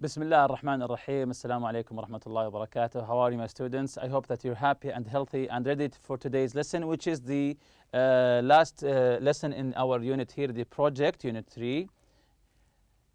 Bismillah ar-Rahman ar-Rahim. Assalamu alaikum wa rahmatullahi wa barakatuh. How are you, my students? I hope that you're happy and healthy and ready for today's lesson, which is the last lesson in our unit here, the project, Unit 3,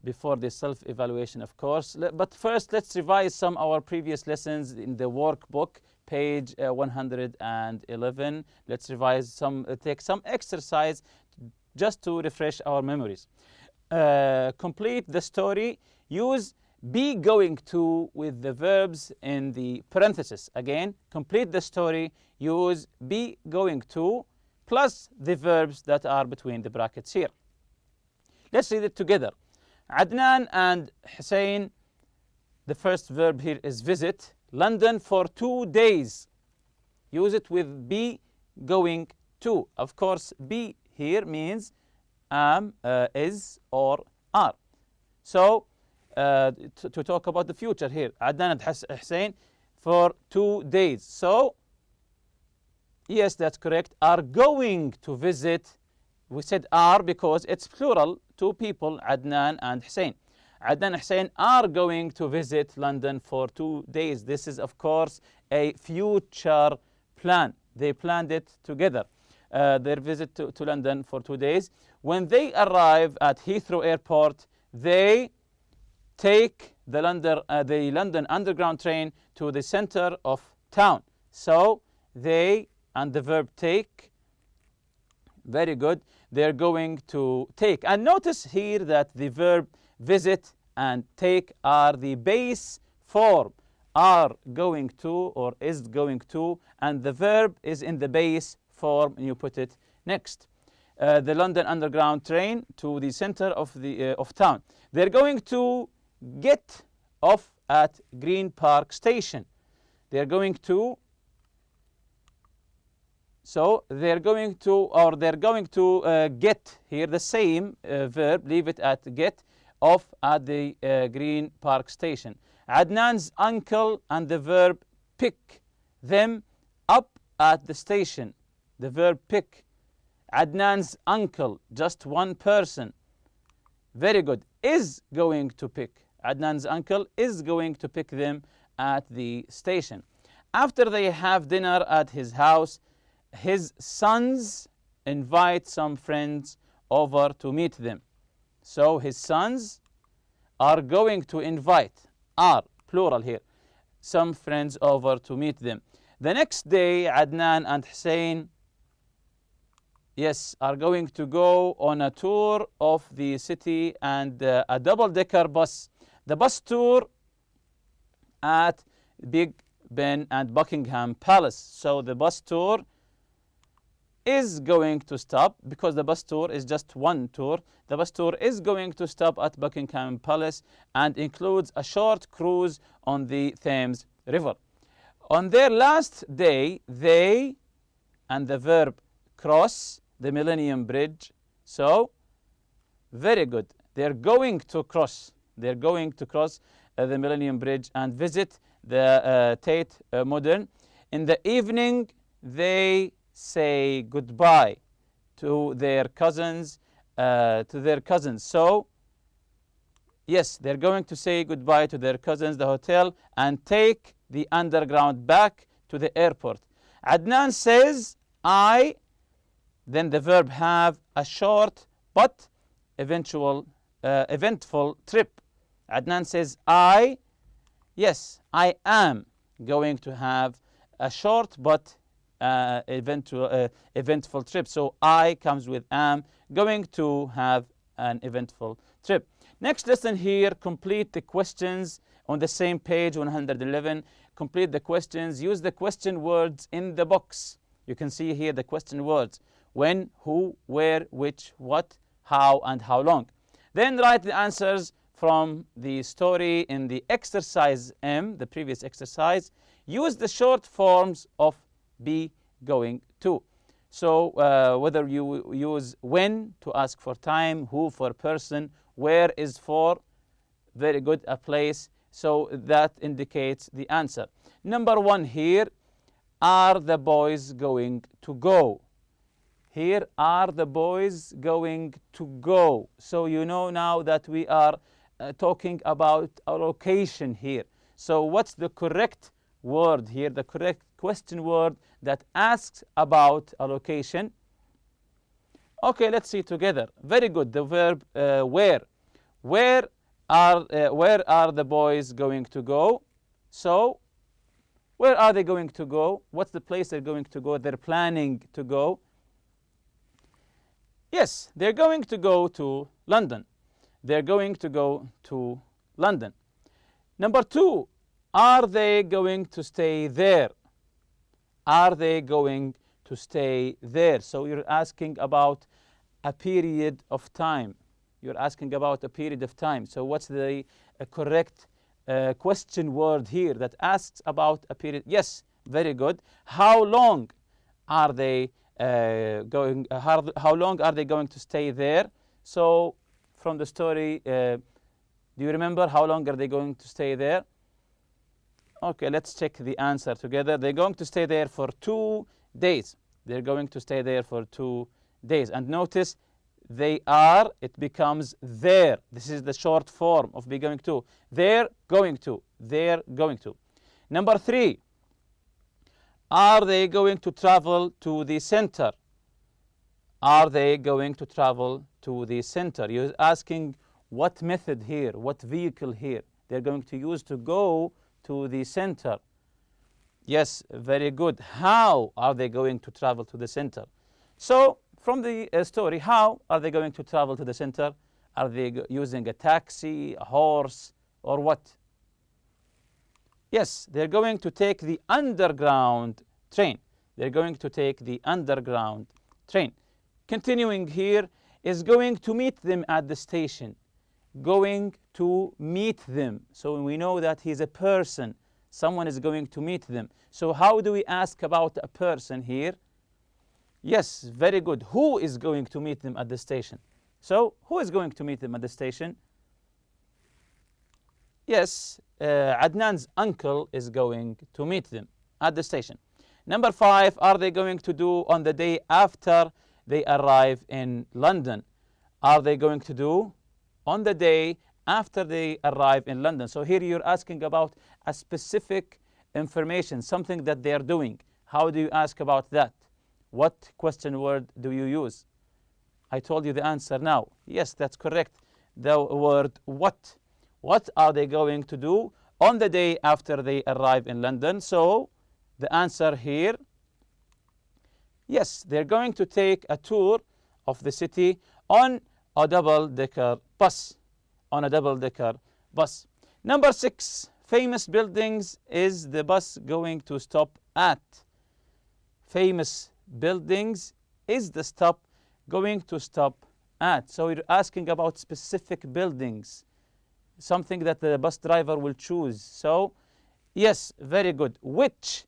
before the self-evaluation, of course. But first, let's revise some of our previous lessons in the workbook, page 111. Let's revise some, take some exercise just to refresh our memories. Complete the story. Use be going to with the verbs in the parenthesis. Again, complete the story. Use be going to plus the verbs that are between the brackets here. Let's read it together. Adnan and Hussein, the first verb here is visit London for 2 days. Use it with be going to. Of course, be here means am, is, or are. So, to talk about the future here. Adnan and Hussein for 2 days. So, yes, that's correct. Are going to visit. We said are because it's plural. 2 people, Adnan and Hussein. Adnan and Hussein are going to visit London for 2 days. This is, of course, a future plan. They planned it together. Their visit to London for 2 days. When they arrive at Heathrow Airport, they take the London Underground train to the center of town. So they and the verb take. Very good. They're going to take. And notice here that the verb visit and take are the base form. Are going to or is going to, and the verb is in the base form, and you put it next. The London Underground train to the center of town. They're going to get off at Green Park Station. They're going to. So they're going to get here the same verb. Leave it at get off at the Green Park Station. Adnan's uncle and the verb pick them up at the station. The verb pick. Adnan's uncle, just one person. Very good. Is going to pick. Adnan's uncle is going to pick them at the station. After they have dinner at his house, his sons invite some friends over to meet them. So his sons are going to invite, are plural here, some friends over to meet them. The next day, Adnan and Hussein, yes, are going to go on a tour of the city and a double-decker bus. The bus tour at Big Ben and Buckingham Palace. So the bus tour is going to stop because the bus tour is just one tour. The bus tour is going to stop at Buckingham Palace and includes a short cruise on the Thames River. On their last day, they and the verb cross the Millennium Bridge. So, very good. They're going to cross. They're going to cross the Millennium Bridge and visit the Tate Modern. In the evening, they say goodbye to their cousins. So, yes, they're going to say goodbye to their cousins, the hotel, and take the underground back to the airport. Adnan says, I, then the verb have a short but eventful trip. Adnan says, I am going to have a short but eventful trip. So I comes with am, going to have an eventful trip. Next lesson here, complete the questions on the same page 111. Complete the questions. Use the question words in the box. You can see here the question words. When, who, where, which, what, how, and how long. Then write the answers from the story in the exercise M, the previous exercise. Use the short forms of be going to. So whether you use when to ask for time, who for person, where is for, very good, a place. So that indicates the answer. Number 1 here, are the boys going to go? Here, are the boys going to go? So you know now that we are talking about a location here. So what's the correct word here, the correct question word that asks about a location? Okay, let's see together. Very good. The verb where. Where are the boys going to go? So where are they going to go? What's the place they're going to go? They're planning to go. Yes, they're going to go to London. They're going to go to London. Number 2, are they going to stay there? Are they going to stay there? So you're asking about a period of time. You're asking about a period of time. So what's the correct question word here that asks about a period? Yes, very good. How long are they going? How long are they going to stay there? So from the story, do you remember how long are they going to stay there? Okay, let's check the answer together. They're going to stay there for 2 days. They're going to stay there for 2 days. And notice they are, it becomes there. This is the short form of be going to. They're going to. They're going to. Number 3, are they going to travel to the center? Are they going to travel to the center? You're asking what method here, what vehicle here they're going to use to go to the center. Yes, very good. How are they going to travel to the center? So from the story, how are they going to travel to the center? Are they using a taxi, a horse, or what? Yes, they're going to take the underground train. They're going to take the underground train. Continuing here is going to meet them at the station. Going to meet them. So we know that he's a person. Someone is going to meet them. So how do we ask about a person here? Yes, very good. Who is going to meet them at the station? So who is going to meet them at the station? Yes, Adnan's uncle is going to meet them at the station. Number 5, are they going to do on the day after they arrive in London? Are they going to do on the day after they arrive in London? So here you're asking about a specific information, something that they are doing. How do you ask about that? What question word do you use? I told you the answer now. Yes, that's correct. The word what. What are they going to do on the day after they arrive in London? So the answer here, yes, they're going to take a tour of the city on a double-decker bus. On a double-decker bus. Number 6, famous buildings is the bus going to stop at? Famous buildings is the stop going to stop at. So you're asking about specific buildings, something that the bus driver will choose. So yes, very good. Which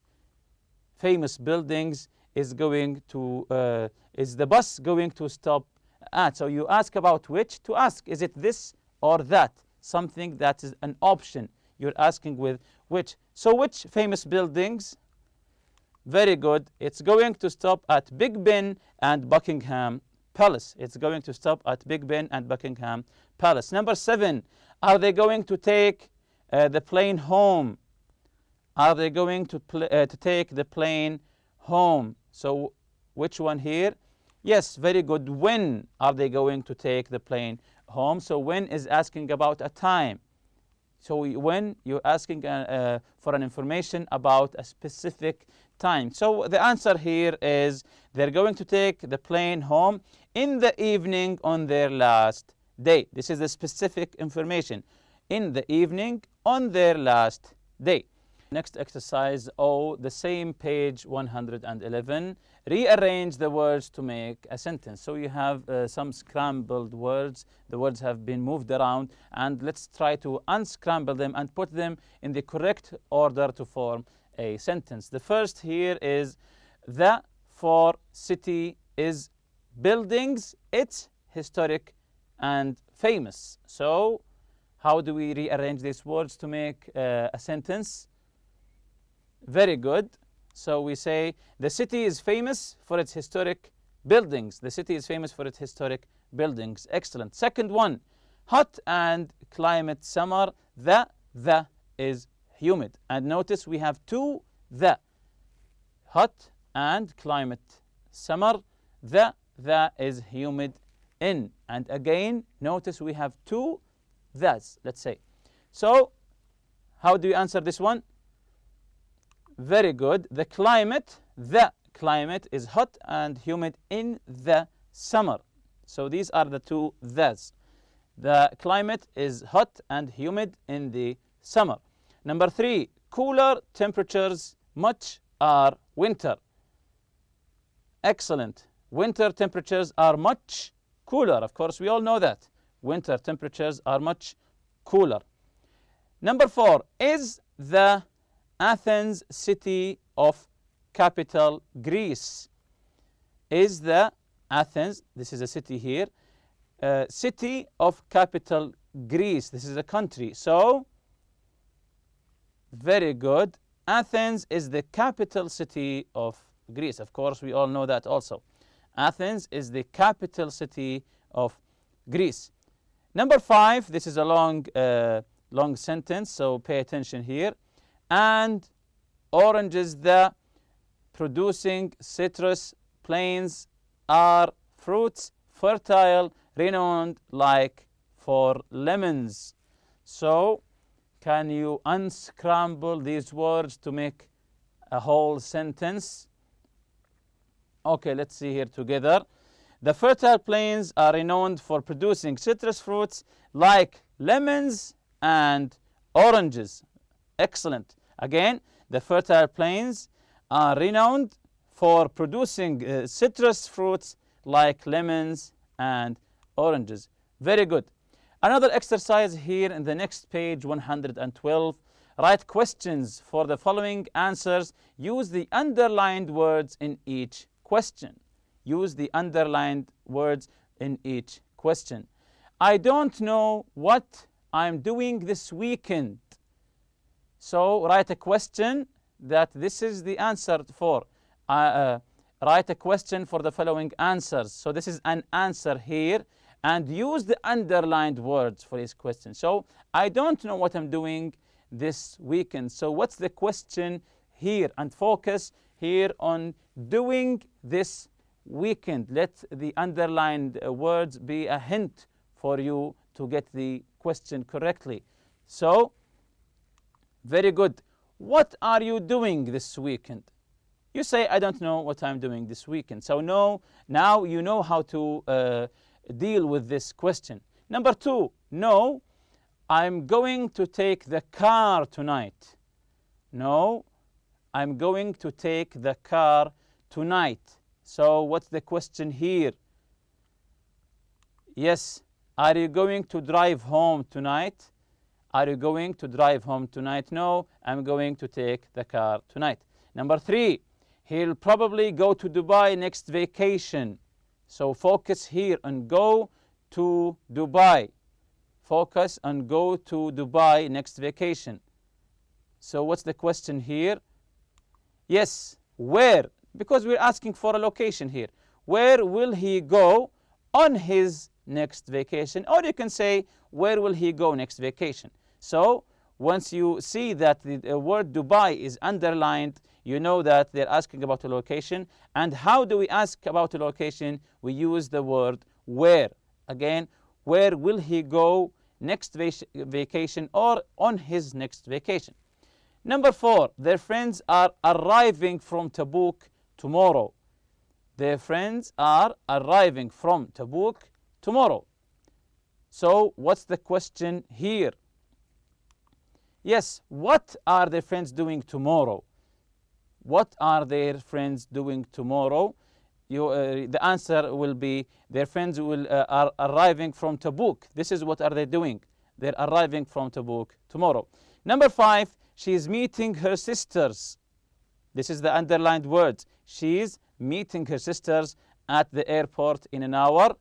famous buildings is going to is the bus going to stop at? So you ask about which to ask, is it this or that? Something that is an option. You're asking with which. So which famous buildings? Very good. It's going to stop at Big Ben and Buckingham Palace. It's going to stop at Big Ben and Buckingham Palace. Number 7, are they going to take the plane home? Are they going to take the plane home? So which one here? Yes, very good. When are they going to take the plane home? So when is asking about a time. So when you're asking for an information about a specific time. So the answer here is they're going to take the plane home in the evening on their last day. This is the specific information. In the evening on their last day. Next exercise, the same page 111. Rearrange the words to make a sentence. So you have some scrambled words. The words have been moved around, and let's try to unscramble them and put them in the correct order to form a sentence. The first here is the for city is buildings, it's historic and famous. So how do we rearrange these words to make a sentence? Very good. So we say the city is famous for its historic buildings. The city is famous for its historic buildings. Excellent. Second one, hot and climate summer. The is humid. And notice we have two the. Hot and climate summer. The is humid in. And again, notice we have two that's, let's say. So, how do you answer this one? Very good. The climate is hot and humid in the summer. So these are the two that's. The climate is hot and humid in the summer. Number 3, cooler temperatures much are winter. Excellent. Winter temperatures are much cooler. Of course, we all know that. Winter temperatures are much cooler. Number 4, is the Athens city of capital Greece? Is the Athens, this is a city here, city of capital Greece. This is a country. So, very good. Athens is the capital city of Greece. Of course, we all know that also. Athens is the capital city of Greece. Number 5, this is a long sentence, so pay attention here. And oranges, the producing citrus plains are fruits fertile, renowned like for lemons. So, can you unscramble these words to make a whole sentence? Okay, let's see here together. The fertile plains are renowned for producing citrus fruits like lemons and oranges. Excellent. Again, the fertile plains are renowned for producing citrus fruits like lemons and oranges. Very good. Another exercise here in the next page, 112. Write questions for the following answers. Use the underlined words in each question. Use the underlined words in each question. I don't know what I'm doing this weekend. So write a question that this is the answer for. Write a question for the following answers. So this is an answer here. And use the underlined words for this question. So I don't know what I'm doing this weekend. So what's the question here? And focus here on doing this weekend. Let the underlined words be a hint for you to get the question correctly. So, very good. What are you doing this weekend? You say, I don't know what I'm doing this weekend. So now you know how to deal with this question. Number 2, no, I'm going to take the car tonight. No, I'm going to take the car tonight. So what's the question here? Yes, are you going to drive home tonight? Are you going to drive home tonight? No, I'm going to take the car tonight. Number 3, he'll probably go to Dubai next vacation. So focus here on go to Dubai. Focus on go to Dubai next vacation. So what's the question here? Yes, where? Because we're asking for a location here. Where will he go on his next vacation? Or you can say, where will he go next vacation? So once you see that the word Dubai is underlined, you know that they're asking about a location. And how do we ask about a location? We use the word where. Again, where will he go next vacation or on his next vacation? Number 4, their friends are arriving from Tabuk tomorrow. Their friends are arriving from Tabuk tomorrow. So what's the question here? Yes, what are their friends doing tomorrow? What are their friends doing tomorrow? The answer will be their friends are arriving from Tabuk. This is what are they doing. They're arriving from Tabuk tomorrow. Number 5, she's meeting her sisters. This is the underlined word. She's meeting her sisters at the airport in an hour.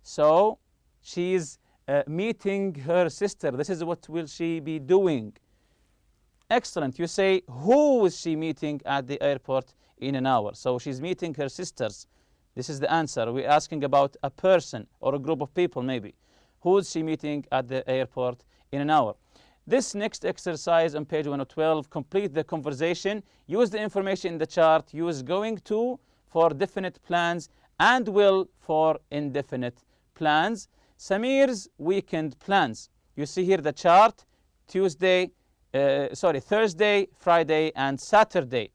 So she's meeting her sister. This is what will she be doing. Excellent. You say, who is she meeting at the airport in an hour? So she's meeting her sisters. This is the answer. We're asking about a person or a group of people maybe. Who's she meeting at the airport in an hour? This next exercise on page 112, complete the conversation. Use the information in the chart. Use going to for definite plans and will for indefinite plans. Samir's weekend plans. You see here the chart, Thursday, Friday, and Saturday.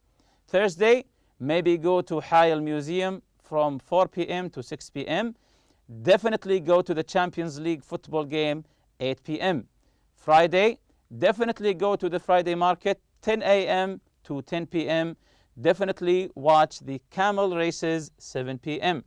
Thursday, maybe go to Hayal Museum from 4 p.m. to 6 p.m. Definitely go to the Champions League football game, 8 p.m. Friday, definitely go to the Friday market, 10 a.m. to 10 p.m. Definitely watch the camel races, 7 p.m.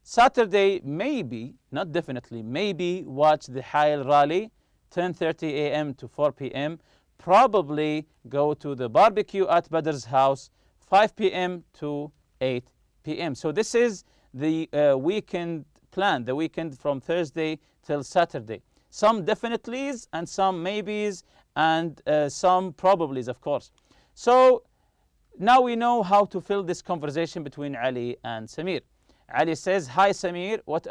Saturday, maybe, not definitely, maybe watch the Hayal rally, 10:30 a.m. to 4 p.m. Probably go to the barbecue at Badr's house, 5 p.m. to 8 p.m. So this is the weekend plan, the weekend from Thursday till Saturday. Some definitelys and some maybes and some probablys, of course. So now we know how to fill this conversation between Ali and Samir. Ali says, "Hi Samir, what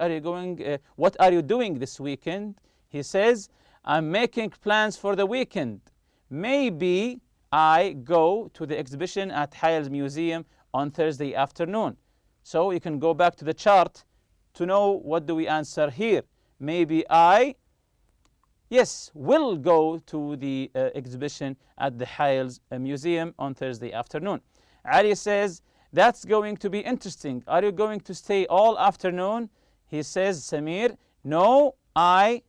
are you doing this weekend?" He says, "I'm making plans for the weekend. Maybe I go to the exhibition at Hayal's Museum on Thursday afternoon." So you can go back to the chart to know what do we answer here. Maybe I, yes, will go to the exhibition at the Hayal's Museum on Thursday afternoon. Ali says, "That's going to be interesting. Are you going to stay all afternoon?" He says, Samir, "No, I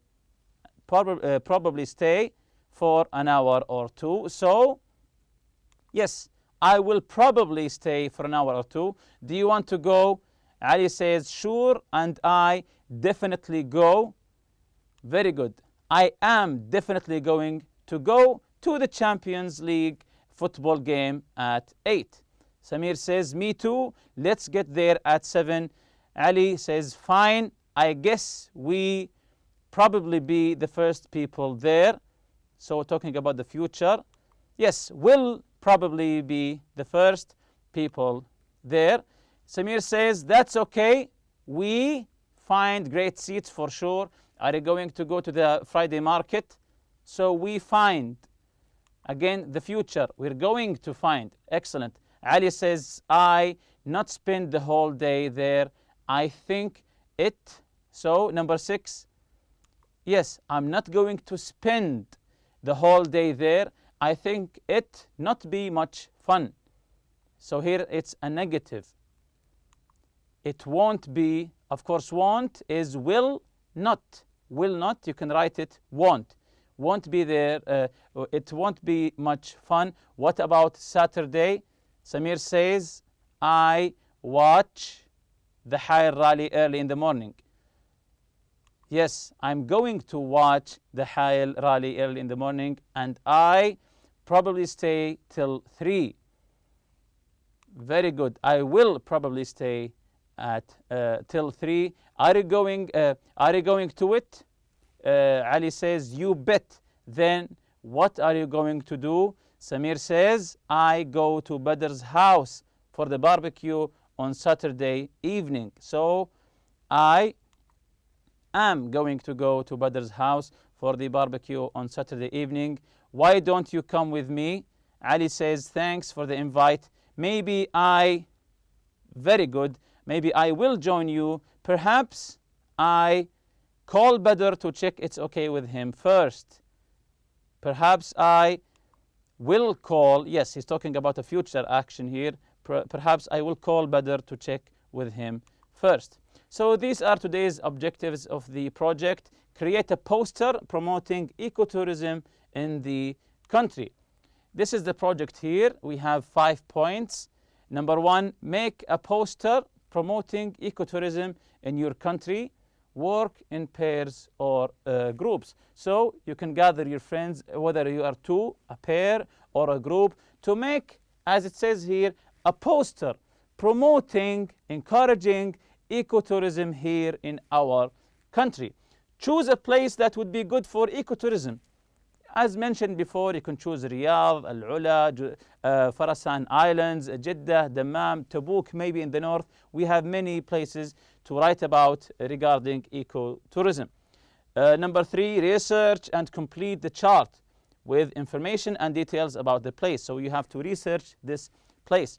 probably stay for an hour or two." So, yes, I will probably stay for an hour or two. Do you want to go? Ali says, "Sure, and I definitely go." Very good. I am definitely going to go to the Champions League football game at 8. Samir says, "Me too. Let's get there at 7. Ali says, "Fine. I guess we probably be the first people there." So talking about the future. Yes, will probably be the first people there. Samir says, "That's okay. We find great seats for sure." Are you going to go to the Friday market? So we find. Again, the future. We're going to find. Excellent. Ali says, "I not spend the whole day there. I think it." So number 6. Yes, I'm not going to spend the whole day there. I think it not be much fun. So here it's a negative. It won't be, of course, won't is will not. Will not, you can write it won't. Won't be there. It won't be much fun. What about Saturday? Samir says, "I watch the Hayal rally early in the morning." Yes, I'm going to watch the Hayal rally early in the morning, and I probably stay till 3. Very good. I will probably stay at till 3. Are you going to it? Ali says, "You bet." Then what are you going to do? Samir says, "I go to Badr's house for the barbecue on Saturday evening." So I am going to go to Badr's house for the barbecue on Saturday evening. Why don't you come with me? Ali says, "Thanks for the invite. Maybe I," very good, "maybe I will join you. Perhaps I call Badr to check it's okay with him first." Perhaps I will call, yes, he's talking about a future action here. Perhaps I will call Badr to check with him first. So these are today's objectives of the project. Create a poster promoting ecotourism in the country. This is the project here. We have 5 points. Number 1, make a poster promoting ecotourism in your country. Work in pairs or groups. So you can gather your friends, whether you are 2, a pair, or a group, to make, as it says here, a poster promoting, encouraging ecotourism here in our country. Choose a place that would be good for ecotourism. As mentioned before, you can choose Riyadh, Al-Ula, Farasan Islands, Jeddah, Dammam, Tabuk, maybe in the north. We have many places to write about regarding ecotourism. Number 3, research and complete the chart with information and details about the place. So you have to research this place.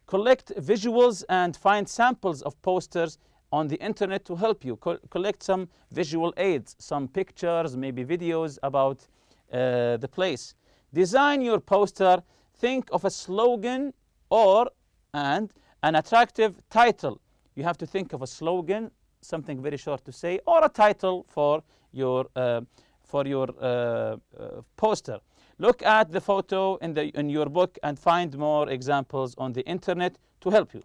Collect visuals and find samples of posters on the internet to help you. Collect some visual aids, some pictures, maybe videos about the place. Design your poster. Think of a slogan and an attractive title. You have to think of a slogan, something very short to say, or a title for your poster. Look at the photo in your book and find more examples on the internet to help you.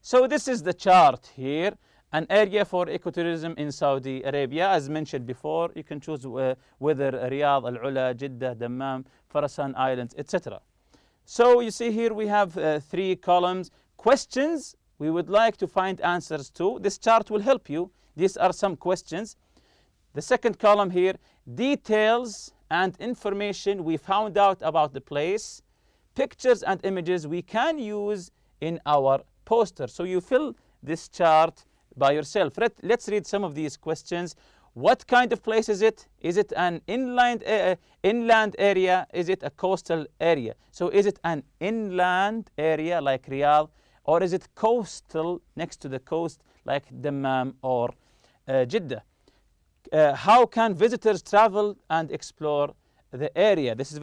So this is the chart here, an area for ecotourism in Saudi Arabia. As mentioned before, you can choose whether Riyadh, Al-Ula, Jeddah, Dammam, Farasan Islands, etc. So you see here we have 3 columns. Questions we would like to find answers to. This chart will help you. These are some questions. The second column here, details and information we found out about the place. Pictures and images we can use in our poster. So you fill this chart by yourself. Let's read some of these questions. What kind of place is it? Is it an inland area? Is it a coastal area? So is it an inland area like Riyadh, or is it coastal, next to the coast, like Dammam or Jeddah? How can visitors travel and explore the area? This is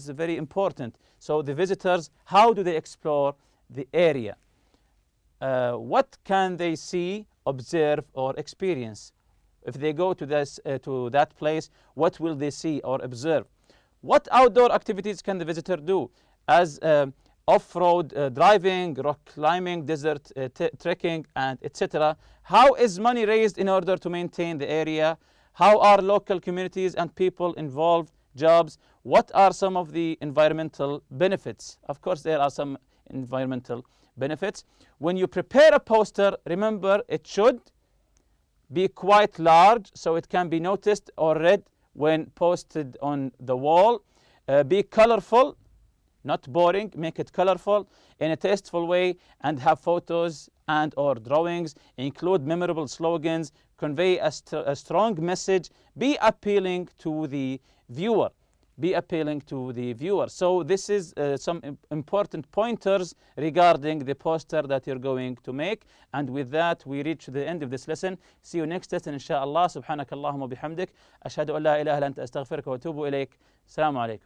very important. So the visitors, how do they explore the area? What can they see, observe, or experience? If they go to that place, what will they see or observe? What outdoor activities can the visitor do, as off-road driving, rock climbing, desert trekking, and etc.? How is money raised in order to maintain the area? How are local communities and people involved? Jobs? What are some of the environmental benefits? Of course, there are some environmental benefits. When you prepare a poster, remember it should be quite large so it can be noticed or read when posted on the wall. Be colorful, not boring, make it colorful in a tasteful way, and have photos and or drawings. Include memorable slogans, convey a strong message, be appealing to the viewer. So this is some important pointers regarding the poster that you're going to make. And with that, we reach the end of this lesson. See you next lesson, inshallah. Subhanakallahumma bihamdik. Ashhadu an la ilaha illa anta astaghfiruka wa atubu ilayk. Assalamu alaikum.